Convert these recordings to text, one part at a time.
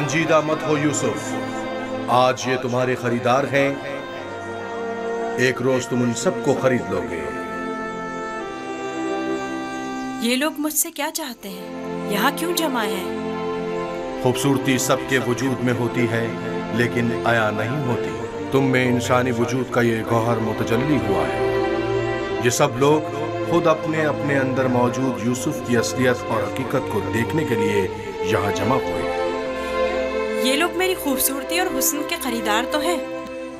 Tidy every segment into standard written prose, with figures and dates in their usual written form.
संजीदा मत हो यूसुफ, आज ये तुम्हारे खरीदार हैं, एक रोज तुम उन सबको खरीद लोगे। ये लोग मुझसे क्या चाहते हैं? यहाँ क्यों जमा हैं? खूबसूरती सबके वजूद में होती है लेकिन आया नहीं होती। तुम में इंसानी वजूद का ये गौहर मुतजल्ली हुआ है। ये सब लोग खुद अपने अपने अंदर मौजूद यूसुफ की असलियत और हकीकत को देखने के लिए यहाँ जमा हुए। ये लोग मेरी खूबसूरती और हुस्न के खरीदार तो हैं,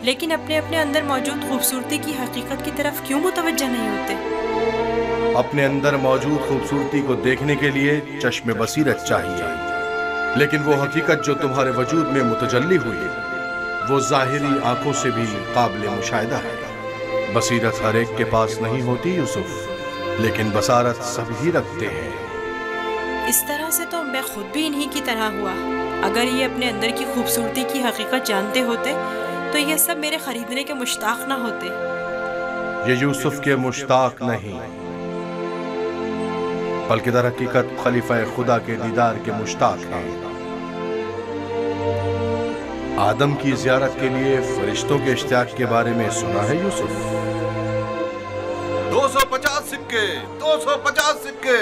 लेकिन अपने अपने अंदर मौजूद खूबसूरती की हकीकत की तरफ क्यों मुतवज्जह नहीं होते? अपने अंदर मौजूद खूबसूरती को देखने के लिए चश्मे बसीरत चाहिए, लेकिन वो हकीकत जो तुम्हारे वजूद में मुतजल्ली हुई वो जाहिरी आंखों से भी काबिल मुशाहिदा है। बसीरत हर एक के पास नहीं होती यूसुफ, लेकिन बसारत सभी रखते हैं। इस तरह से तो मैं खुद भी इन्हीं की तरह हुआ। अगर ये अपने अंदर की खूबसूरती की हकीकत जानते होते तो ये सब मेरे खरीदने के मुश्ताक ना होते। ये यूसुफ के मुश्ताक नहीं, बल्कि दर हकीकत खलीफा खुदा के दीदार के मुश्ताक हैं। आदम की ज़ियारत के लिए फरिश्तों के इश्तियाक के बारे में सुना है यूसुफ? 250 सिक्के, 250 सिक्के।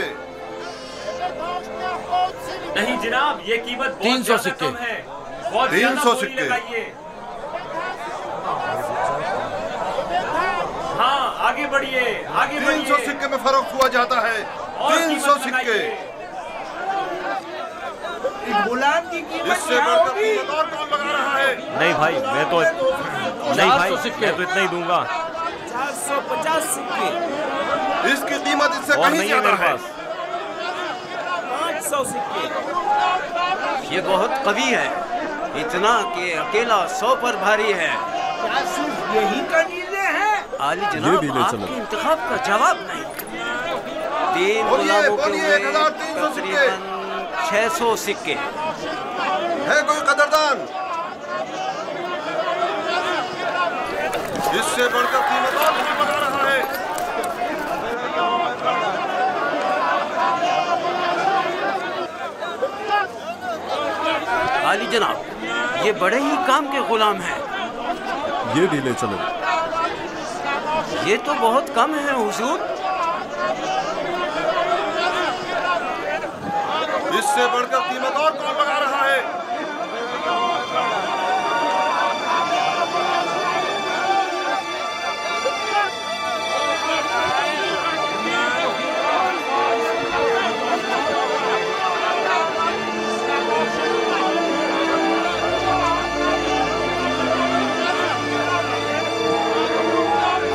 नहीं जनाब, ये कीमत 300 सिक्के है। 300 सिक्के। हाँ, आगे बढ़िए, आगे बढ़िए। 300 सिक्के में फरोख्त हुआ जाता है। 300 सिक्के। गुलाम की कीमत इससे बढ़कर कीमत और कौन लगा रहा है? नहीं भाई, मैं तो इतना ही दूंगा। 450 सिक्के। इसकी कीमत इससे और कहीं नहीं है ज्यादा मेरे है। पास। 500 सिक्के। ये बहुत कवि है, इतना कि अकेला 100 पर भारी है। क्या सिर्फ यही का नीले है? आली जनाब, आपके इंतखाब का जवाब नहीं। 3 गुलामों के हुए 1300 सिक्के। तकरीबन 600 सिक्के। है कोई कदरदान? इससे बढ़कर कीमत और कौन लगा रहा है? आली जनाब, ये बड़े ही काम के गुलाम हैं। ये ढीले चलो। ये तो बहुत कम है हुजूर। इससे बढ़कर कीमत और कौन लगा रहा है?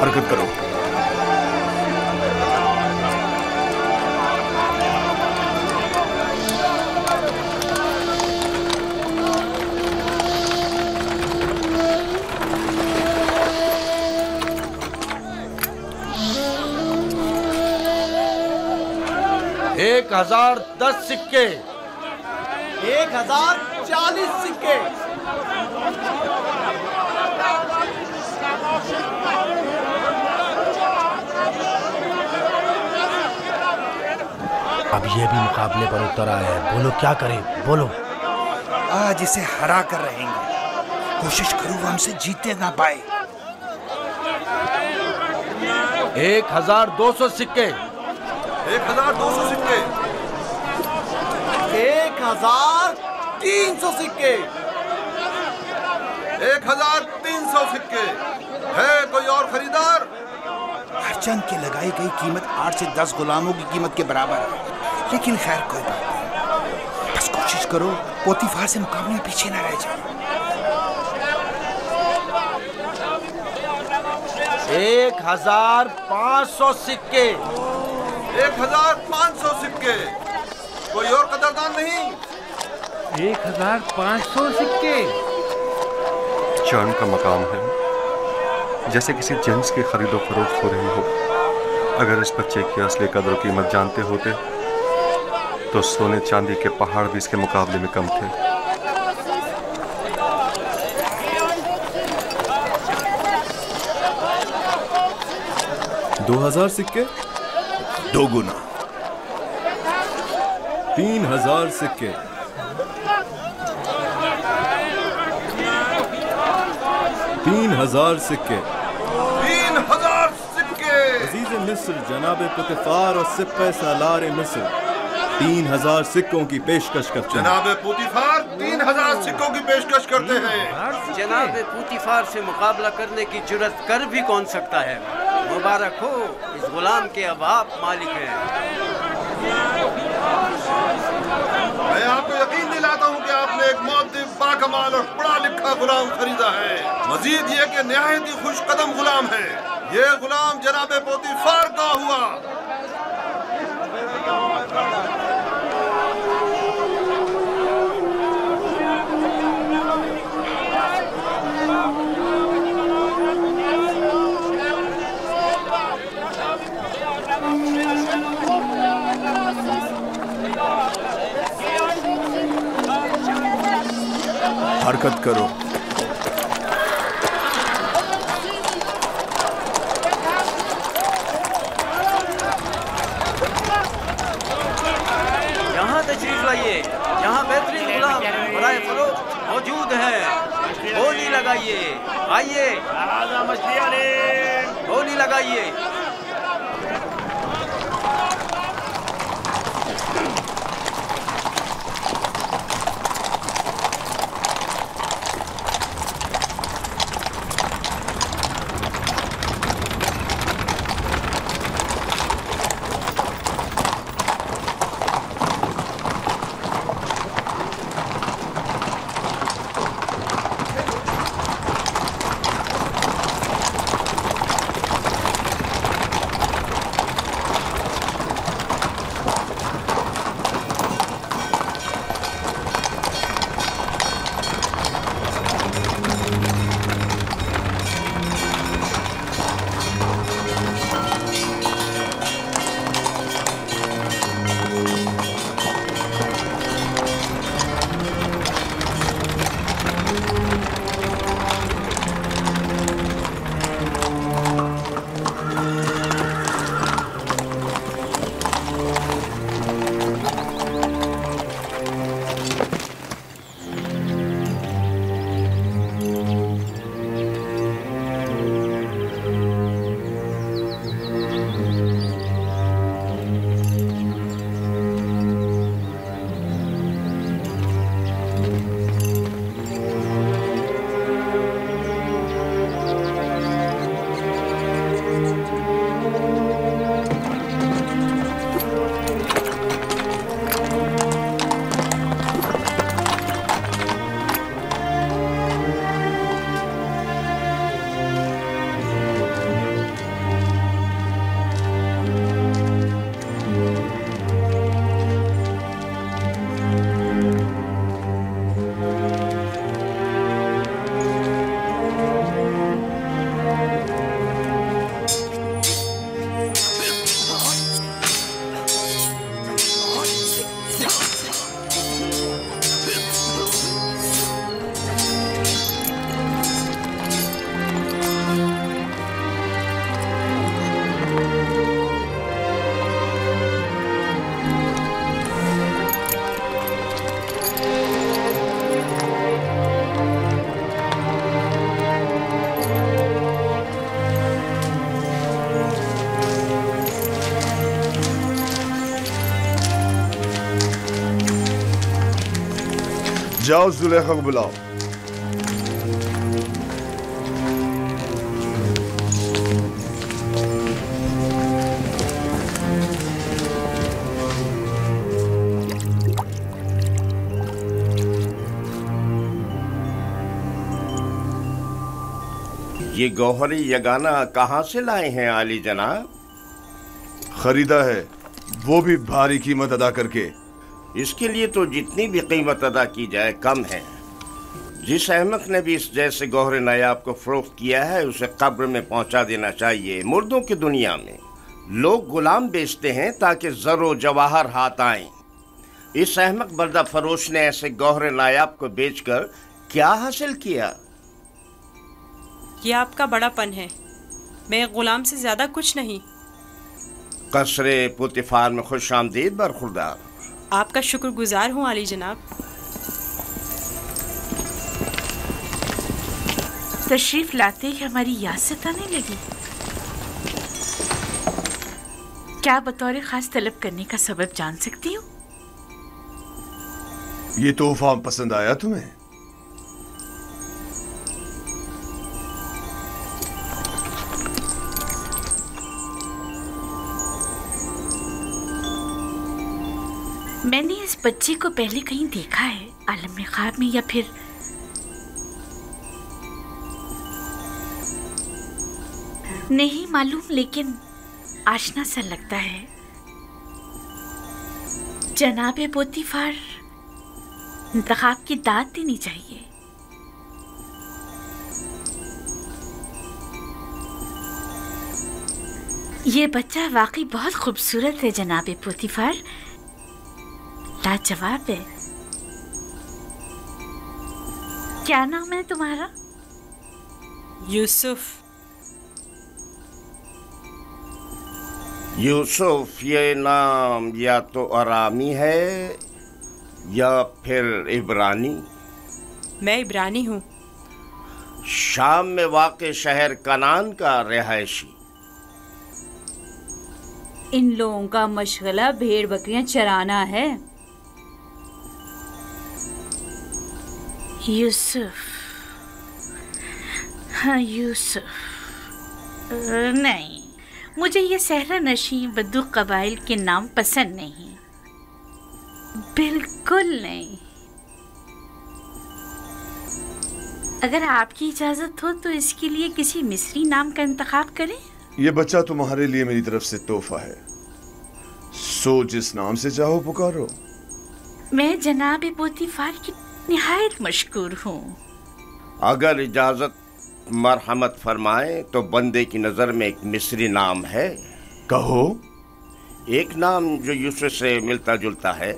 हरकत करो। एक 1010 सिक्के। 1040 सिक्के। अब ये भी मुकाबले पर उतर आया है, बोलो क्या करें, बोलो। आज इसे हरा कर रहेंगे। कोशिश करूँ वो हमसे जीते ना पाए। 1200 सिक्के। 1200 सिक्के। 1300 सिक्के। 1300 सिक्के। है कोई और खरीदार? हरचंद की लगाई गई कीमत 8 से 10 गुलामों की कीमत के बराबर है, लेकिन खैर कोई बात नहीं। बस कोशिश करो पोतीफार से मुकाबले में पीछे ना रह जाओ। 1500 सिक्के। 1500 सिक्के। कोई और कदरदान नहीं? 1500 सिक्के। चांद का मकाम है, जैसे किसी जिन्स की खरीदो फरोख्त हो रही हो। अगर इस बच्चे की असली कदर कीमत जानते होते तो सोने चांदी के पहाड़ भी इसके मुकाबले में कम थे। $2000 सिक्के। 2 गुना। 3000 सिक्के। 3000 सिक्के। 3000 सिक्के। अजीज मिस्र जनाब पुतिफार और सिप्पे सालार मिस्र 3000 सिक्कों की पेशकश करते हैं। जनाब पुतिफार 3000 सिक्कों की पेशकश करते हैं। जनाब पुतिफार से मुकाबला करने की जुर्रत कर भी कौन सकता है। मुबारक हो, इस गुलाम के अब आप मालिक हैं। मैं आपको यकीन दिलाता हूँ कि आपने एक मुअद्दिब, बाकमाल और पढ़ा लिखा गुलाम खरीदा है। मजीद ये कि निहायत ही खुश कदम गुलाम है। ये गुलाम जनाब पोतीफार का हुआ। हरकत करो। यहाँ तशरीफ लाइए, यहाँ बेहतरीन गुलाम बराए फरोख्त मौजूद है। बोली लगाइए, आइए बोली लगाइए। जाओ जुलेखा को बुलाओ। ये गौहरी यगाना कहाँ से लाए हैं आली जनाब? खरीदा है, वो भी भारी कीमत अदा करके। इसके लिए तो जितनी भी कीमत अदा की जाए कम है। जिस अहमक ने भी इस जैसे गौहरे नायाब को फरोख्त किया है उसे कब्र में पहुंचा देना चाहिए। मुर्दों की दुनिया में लोग गुलाम बेचते हैं ताकि ज़रो जवाहर हाथ आएं। इस अहमक बर्दा फरोश ने ऐसे गौहरे नायाब को बेचकर क्या हासिल किया? ये आपका बड़ापन है, मैं गुलाम से ज्यादा कुछ नहीं। कसरे पुतिफार में खुश आमदीद बरखुरदार। आपका शुक्रगुजार हूँ आली जनाब। तशरीफ लाते ही हमारी याद सताने लगी। क्या बतौर खास तलब करने का सबब जान सकती हूँ? ये तोहफा पसंद आया तुम्हें? मैंने इस बच्चे को पहले कहीं देखा है, आलम में ख्वाब में या फिर नहीं मालूम, लेकिन आशना सा लगता है। जनाबे पोतीफार, इंतखाब की दाद देनी चाहिए। ये बच्चा वाकई बहुत खूबसूरत है जनाबे पोतीफार, लाजवाब है। क्या नाम है तुम्हारा? यूसुफ। यूसुफ ये नाम या तो अरामी है या फिर इब्रानी। मैं इब्रानी हूँ। शाम में वाक़े शहर कनान का रिहायशी। इन लोगों का मशगला भेड़ बकरियां चराना है। यूसुफ, हाँ यूसुफ। नहीं, मुझे ये सहरा नशी बद्दू कबाइल के नाम पसंद नहीं, बिल्कुल नहीं। अगर आपकी इजाजत हो तो इसके लिए किसी मिस्री नाम का इंतखाब करें। ये बच्चा तुम्हारे लिए मेरी तरफ से तोहफा है, सो जिस नाम से चाहो पुकारो। मैं जनाब पोतीफार की निहायत मशकूर हूँ। अगर इजाजत मरहमत फरमाए तो बंदे की नजर में एक मिस्री नाम है। कहो। एक नाम जो यूसुफ से मिलता जुलता है,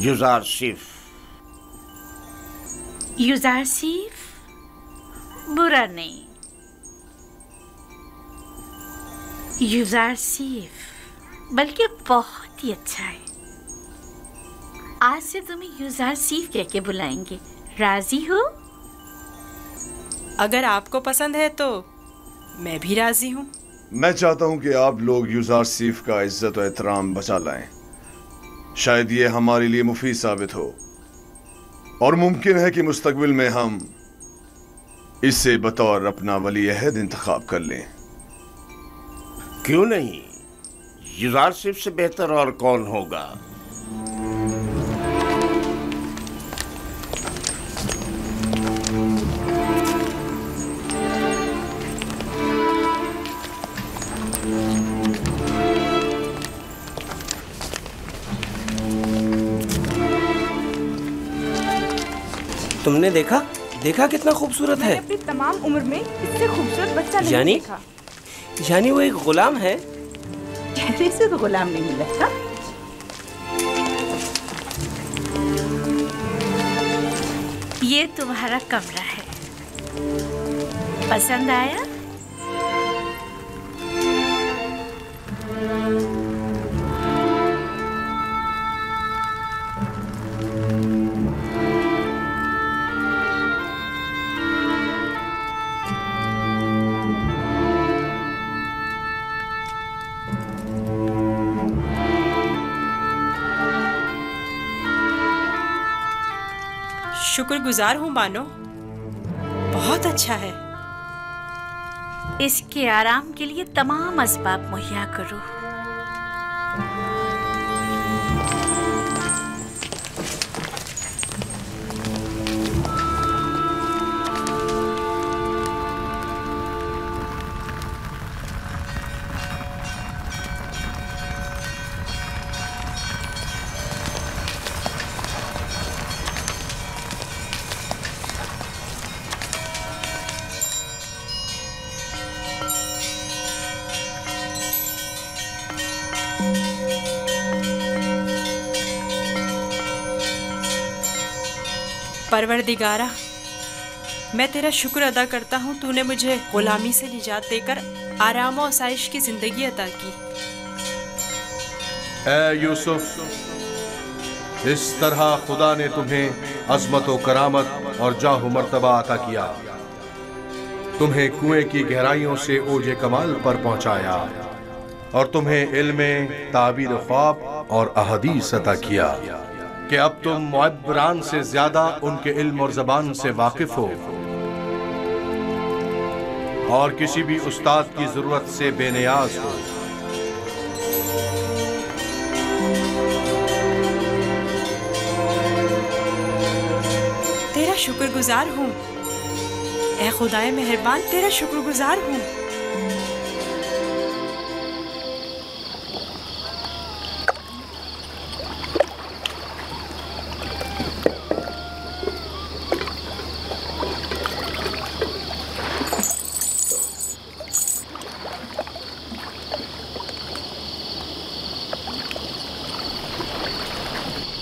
युजारसिफ। युजारसिफ बुरा नहीं, युजारसिफ बल्कि बहुत ही अच्छा है। आज से तुम्हें युजारसिफ कह के बुलाएंगे, राजी हो? अगर आपको पसंद है तो मैं भी राजी हूँ। मैं चाहता हूँ कि आप लोग युजारसिफ का इज्जत और एहतराम बचा लाएं। शायद ये हमारे लिए मुफीद साबित हो और मुमकिन है कि मुस्तकबिल में हम इसे बतौर अपना वली अहद इंतखाब कर लें। क्यों नहीं, युजारसिफ से बेहतर और कौन होगा। तुमने देखा कितना खूबसूरत है। अपनी तमाम उम्र में इससे खूबसूरत बच्चा नहीं देखा। यानी वो एक गुलाम है। चेहरे से तो गुलाम नहीं लगता। ये तुम्हारा कमरा है, पसंद आया? शुक्रगुजार हूँ बानो, बहुत अच्छा है। इसके आराम के लिए तमाम असबाब मुहैया करो। परवरदिगारा, मैं तेरा शुक्र अदा करता हूँ, तूने मुझे गुलामी से निजात देकर आराम और आसाइश की जिंदगी अता की। ऐ यूसुफ, इस तरह खुदा ने तुम्हें अज़मत और करामत और जाहो मर्तबा अता किया। तुम्हें कुएं की गहराइयों से ओजे कमाल पर पहुंचाया और तुम्हें इल्मे ताबीर ख्वाब और अहदीस अता किया कि अब तुम मुअब्बरान से ज्यादा उनके इल्म और जबान से वाकिफ हो और किसी भी उस्ताद की जरूरत से बेनियाज हो। तेरा शुक्रगुजार हूँ ए खुदाए मेहरबान, तेरा शुक्रगुजार हूँ।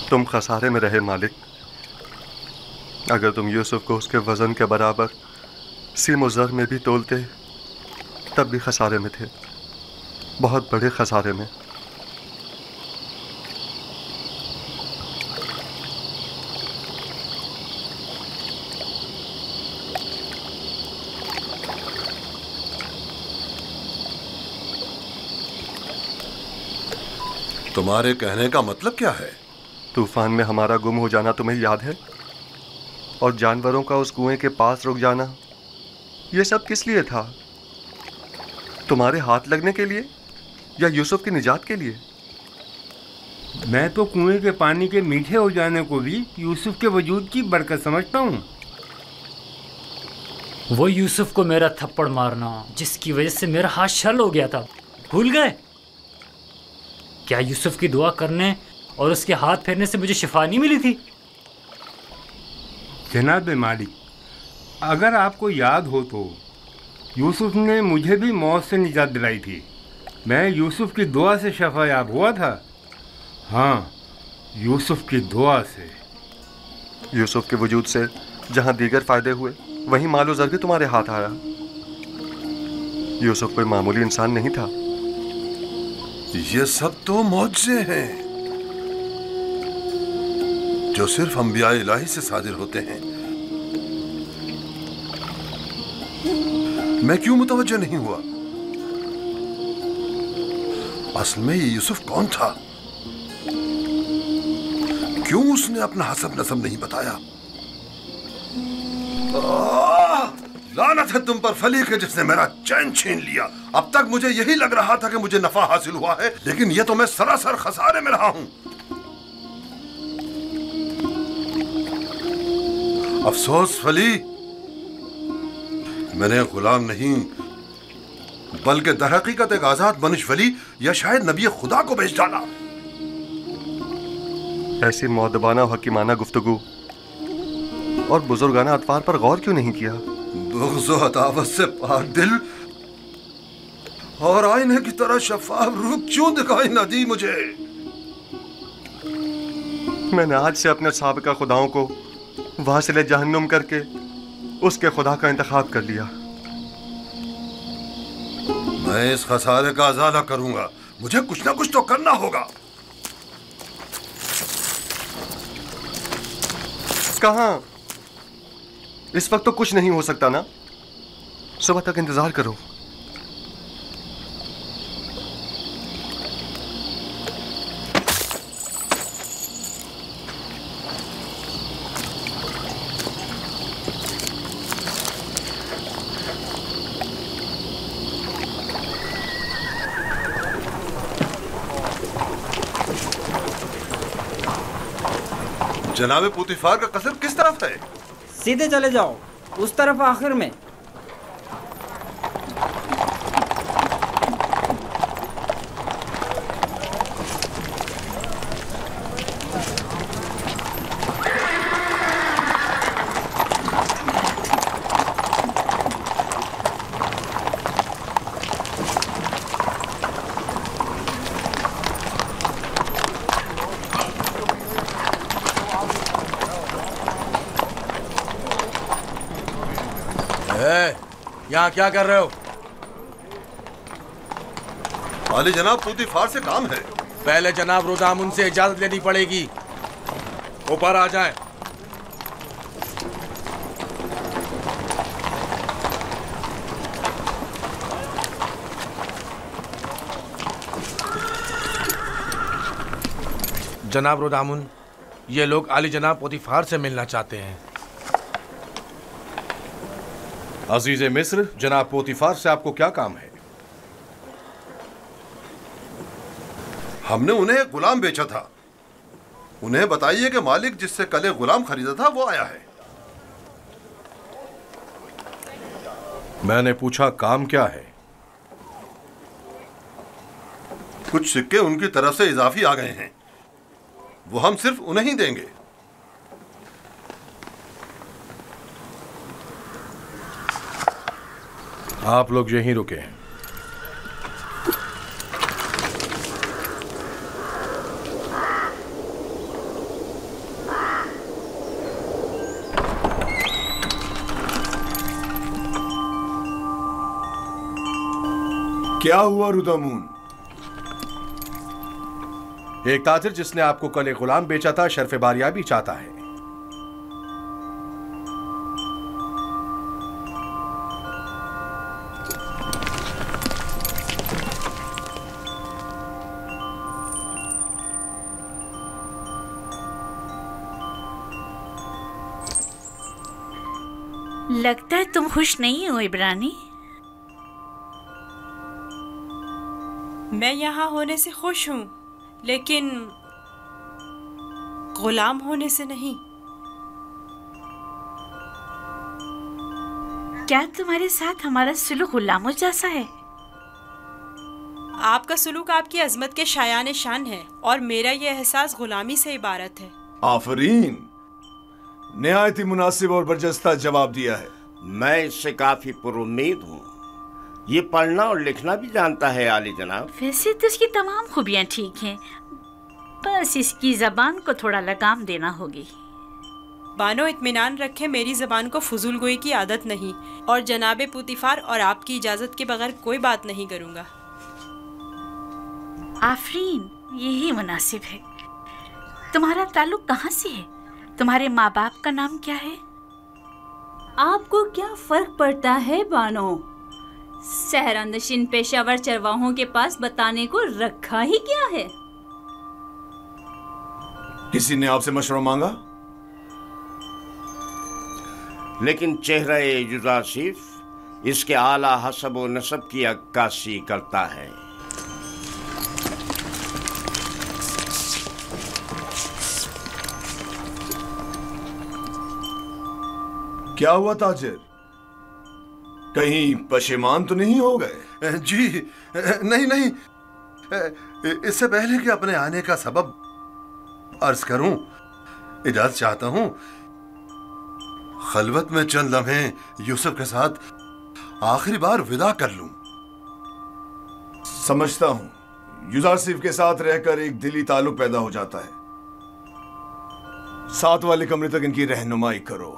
तुम खसारे में रहे मालिक। अगर तुम यूसुफ को उसके वजन के बराबर सीम और ज़र में भी तोलते तब भी खसारे में थे, बहुत बड़े खसारे में। तुम्हारे कहने का मतलब क्या है? तूफान में हमारा गुम हो जाना तुम्हें याद है? और जानवरों का उस कुएं के पास रुक जाना, ये सब किस लिए था? तुम्हारे हाथ लगने के लिए या यूसुफ की निजात के लिए? मैं तो कुएं के पानी के मीठे हो जाने को भी यूसुफ के वजूद की बरकत समझता हूँ। वो यूसुफ को मेरा थप्पड़ मारना जिसकी वजह से मेरा हाथ शल हो गया था, भूल गए? क्या यूसुफ की दुआ करने और उसके हाथ फेरने से मुझे शिफा नहीं मिली थी? जनाब मालिक, अगर आपको याद हो तो यूसुफ ने मुझे भी मौत से निजात दिलाई थी। मैं यूसुफ की दुआ से शफायाब हुआ था। हाँ, यूसुफ की दुआ से। यूसुफ के वजूद से जहाँ दीगर फायदे हुए वहीं मालो ज़र भी तुम्हारे हाथ आया। यूसुफ कोई मामूली इंसान नहीं था। ये सब तो मौजज़े हैं जो सिर्फ अंबिया इलाही से सादिर होते हैं। मैं क्यों मुतवज्जो नहीं हुआ? असल में ये यूसुफ कौन था? क्यों उसने अपना हसब नसब नहीं बताया? लानत है तुम पर फली के जिसने मेरा चैन छीन लिया। अब तक मुझे यही लग रहा था कि मुझे नफा हासिल हुआ है, लेकिन यह तो मैं सरासर खसारे में रहा हूं। अफसोस फली, मैंने गुलाम नहीं बल्कि दरहकीकत एक आजाद मनुष्य वली या शायद नबी खुदा को भेज डाला। ऐसी मौदबाना और हकीमाना गुफ्तगू और बुजुर्गाना अतवार पर गौर क्यों नहीं किया? बुग़्ज़ और अदावत से पाक दिल और आईने की तरह शफाफ रूह क्यों दिखाई न दी मुझे? मैंने आज से अपने साबिका खुदाओं को वासिले जहन्नुम करके उसके खुदा का इंतखाब कर लिया। मैं इस खसारे का अज़ाला करूंगा। मुझे कुछ ना कुछ तो करना होगा। कहाँ? इस वक्त तो कुछ नहीं हो सकता ना। सुबह तक इंतजार करो। जनाबे पुतिफार का कसर किस तरफ है? सीधे चले जाओ, उस तरफ आखिर में। यहाँ क्या कर रहे हो? वाली जनाब, पुतिफार से काम है। पहले जनाब रुदामुन से इजाजत लेनी पड़ेगी। ऊपर आ जाएं। जनाब रोदामुन, ये लोग आली जनाब पोतीफार से मिलना चाहते हैं। अजीज मिस्र, जनाब पोतीफार से आपको क्या काम है? हमने उन्हें एक गुलाम बेचा था। उन्हें बताइए कि मालिक जिससे कल एक गुलाम खरीदा था वो आया है। मैंने पूछा काम क्या है? कुछ सिक्के उनकी तरफ से इजाफी आ गए हैं, वो हम सिर्फ उन्हें ही देंगे। आप लोग यहीं रुके हैं। क्या हुआ रुदामुन? एक ताजिर जिसने आपको कल एक गुलाम बेचा था शर्फ बारियाबी चाहता है। लगता है तुम खुश नहीं हो इब्रानी। मैं यहाँ होने से खुश हूँ, लेकिन गुलाम होने से नहीं। क्या तुम्हारे साथ हमारा सुलूक गुलामों जैसा है? आपका सुलूक आपकी अजमत के शायान शान है और मेरा ये एहसास गुलामी से इबारत है। आफरीन, निहायत ही मुनासिब और बरजस्ता जवाब दिया है। मैं इससे काफी पुरुम्मीद हूँ। ये पढ़ना और लिखना भी जानता है आली जनाब। वैसे तो इसकी तमाम खूबियाँ ठीक हैं, बस इसकी जबान को थोड़ा लगाम देना होगी। बानो, इत्मीनान रखे, मेरी जबान को फजूल गोई की आदत नहीं और जनाबे पोतीफार और आपकी इजाजत के बगैर कोई बात नहीं करूँगा। आफरीन, यही मुनासिब है। तुम्हारा ताल्लुक कहाँ से है? तुम्हारे माँ बाप का नाम क्या है? आपको क्या फर्क पड़ता है बानो? सहरानशीन पेशावर चरवाहों के पास बताने को रखा ही क्या है? किसी ने आपसे मशवरा मांगा? लेकिन चेहरा युजासिफ इसके आला हसब व नसब की अक्कासी करता है। क्या हुआ ताजिर? कहीं पशेमान तो नहीं हो गए? जी नहीं नहीं, इससे पहले कि अपने आने का सबब अर्ज करूं, इजाजत चाहता हूं खलवत में चंद लम्हे यूसुफ के साथ आखिरी बार विदा कर लूं। समझता हूं, युजासिफ के साथ रहकर एक दिली ताल्लुक पैदा हो जाता है। साथ वाले कमरे तक इनकी रहनुमाई करो।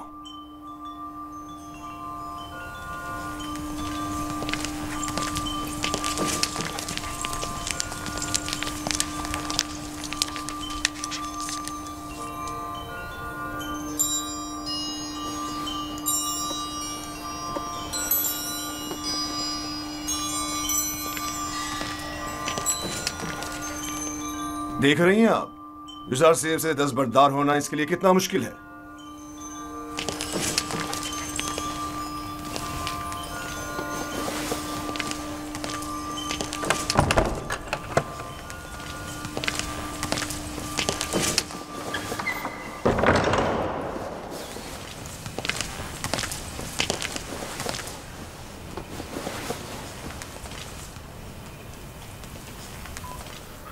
देख रही हैं आप, युजासिफ से दस्तबरदार होना इसके लिए कितना मुश्किल है।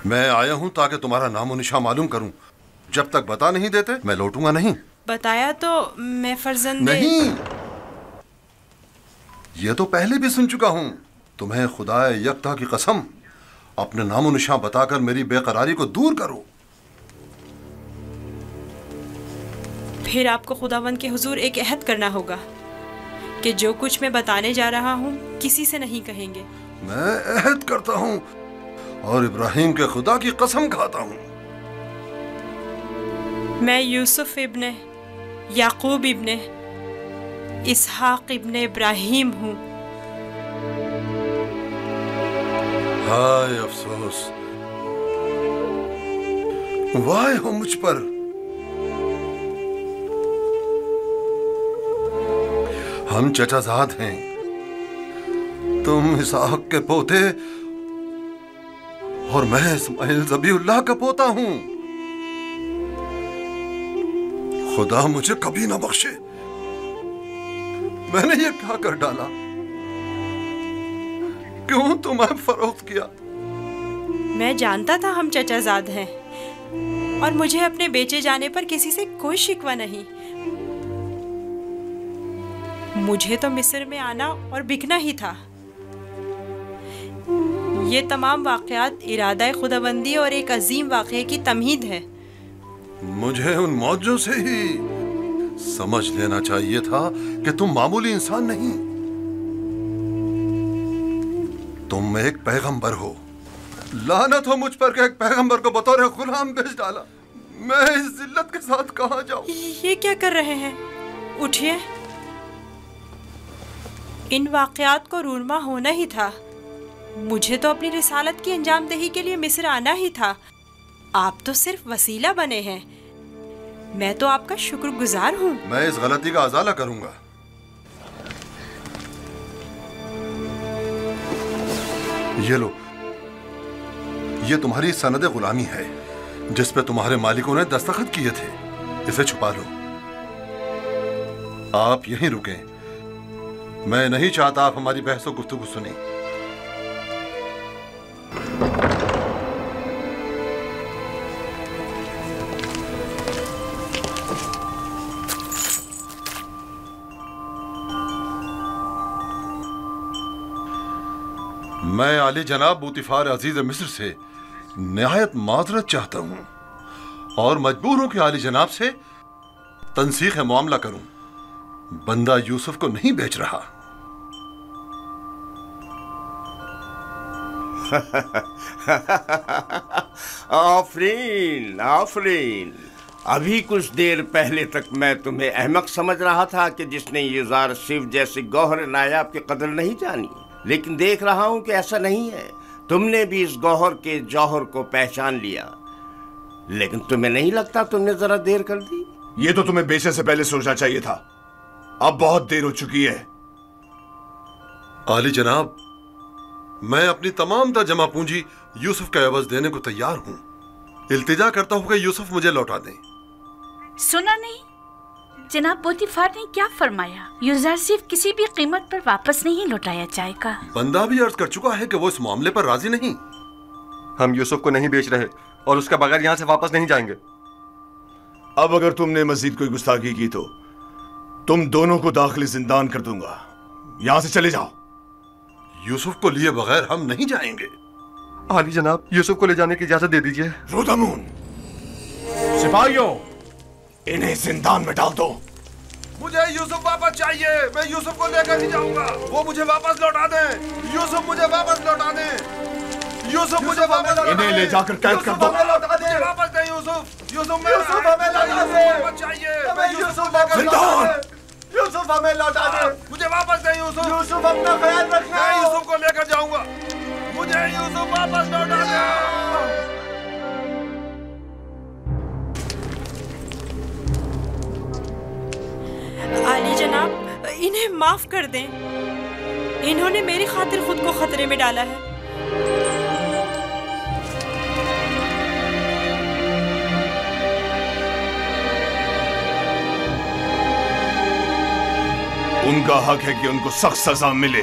मैं आया हूं ताकि तुम्हारा नामो निशा मालूम करूं। जब तक बता नहीं देते मैं लौटूंगा नहीं। बताया तो मैं फर्जंदे नहीं, ये तो पहले भी सुन चुका हूं। तुम्हें खुदाए यकता की कसम, अपने नामो निशा बताकर मेरी बेकरारी को दूर करो। फिर आपको खुदावंद के हुजूर एक अहद करना होगा कि जो कुछ मैं बताने जा रहा हूँ किसी से नहीं कहेंगे। मैं अहद करता हूँ और इब्राहिम के खुदा की कसम खाता हूँ। मैं यूसुफ इब्ने याकूब इब्ने इसहाक इब्ने इब्राहिम हूँ। हाय अफसोस वाह हो मुझ पर। हम चचाजाद हैं, तुम इसहाक के पोते और मैं इस्माइल ज़बीउल्लाह का पोता हूं। खुदा मुझे कभी ना बख्शे, मैंने ये क्या कर डाला? क्यों तुम्हें फरोख्त किया? मैं जानता था हम चचाजाद हैं और मुझे अपने बेचे जाने पर किसी से कोई शिकवा नहीं। मुझे तो मिस्र में आना और बिकना ही था। ये तमाम वाक़यात इरादा खुदाबंदी और एक अजीम वाक़े की तमहीद है। मुझे उन मौजों से ही समझ लेना चाहिए था कि तुम मामूली इंसान नहीं, तुम एक पैगंबर हो। लानत हो मुझ पर कि एक पैगंबर को बतौर गुलाम बेच डाला। मैं इस जिल्लत के साथ कहां जाऊं? ये क्या कर रहे हैं? उठिए। इन वाक़यात को रूनमा होना ही था। मुझे तो अपनी रिसालत की अंजामदही के लिए मिस्र आना ही था। आप तो सिर्फ वसीला बने हैं। मैं तो आपका शुक्रगुजार हूँ। मैं इस गलती का अज़ाला करूंगा। ये लो, ये तुम्हारी सनद गुलामी है जिस पे तुम्हारे मालिकों ने दस्तखत किए थे। इसे छुपा लो। आप यहीं रुकें। मैं नहीं चाहता आप हमारी बहसो गुफ्तगू सुने। मैं आली जनाब बूतिफार अजीज मिस्र से निहायत माजरत चाहता हूं और मजबूर हूं कि आली जनाब से तनसीख मामला करूं। बंदा यूसुफ को नहीं बेच रहा। आफरीन आफरीन। अभी कुछ देर पहले तक मैं तुम्हें अहमक समझ रहा था कि जिसने यूज़ार सिर्फ जैसे गौहर नायाब की कदर नहीं जानी, लेकिन देख रहा हूं कि ऐसा नहीं है। तुमने भी इस गौहर के जौहर को पहचान लिया। लेकिन तुम्हें नहीं लगता तुमने जरा देर कर दी? ये तो तुम्हें बेचने से पहले सोचना चाहिए था। अब बहुत देर हो चुकी है। आली जनाब, मैं अपनी तमाम तर जमा पूंजी यूसुफ का एवज देने को तैयार हूं। इल्तिजा करता हूं कि यूसुफ मुझे लौटा दें। सुना नहीं जनाब पोतीफार ने क्या फरमाया? यूज़र सिर्फ किसी भी कीमत पर वापस नहीं लौटाया जाएगा। बंदा भी अर्ज कर चुका है कि वो इस मामले पर राजी नहीं। हम यूसुफ को नहीं बेच रहे और उसके बगैर यहाँ से वापस नहीं जाएंगे। अब अगर तुमने मजीद कोई गुस्ताखी की तो तुम दोनों को दाखिली जिंदान कर दूंगा। यहाँ से चले जाओ। यूसुफ को लिए बगैर हम नहीं जाएंगे। आली जनाब, यूसुफ को ले जाने की इजाजत दे दीजिए। रोदामून, सिपाहियों, इन्हें जिंदान में डाल दो। मुझे यूसुफ वापस चाहिए। मैं यूसुफ को लेकर ही जाऊंगा। वो मुझे वापस लौटा दें। यूसुफ मुझे वापस लौटा दें। यूसुफ मुझे वापस लौटा दें। इन्हें ले जाकर कैद कर दो। मुझे वापस दें यूसुफ। यूसुफ हमें लौटा दें। चाहिए। मैं यूसुफ लेकर यूसुफ हमें लौटा दे। मुझे वापस दे यूसुफ। यूसुफ अपना ख्याल रखना। मैं यूसुफ को लेकर जाऊंगा। मुझे यूसुफ वापस लौटा दे। आली जनाब, इन्हें माफ कर दें। इन्होंने मेरी खातिर खुद को खतरे में डाला है। उनका हक है कि उनको सख्त सजा मिले।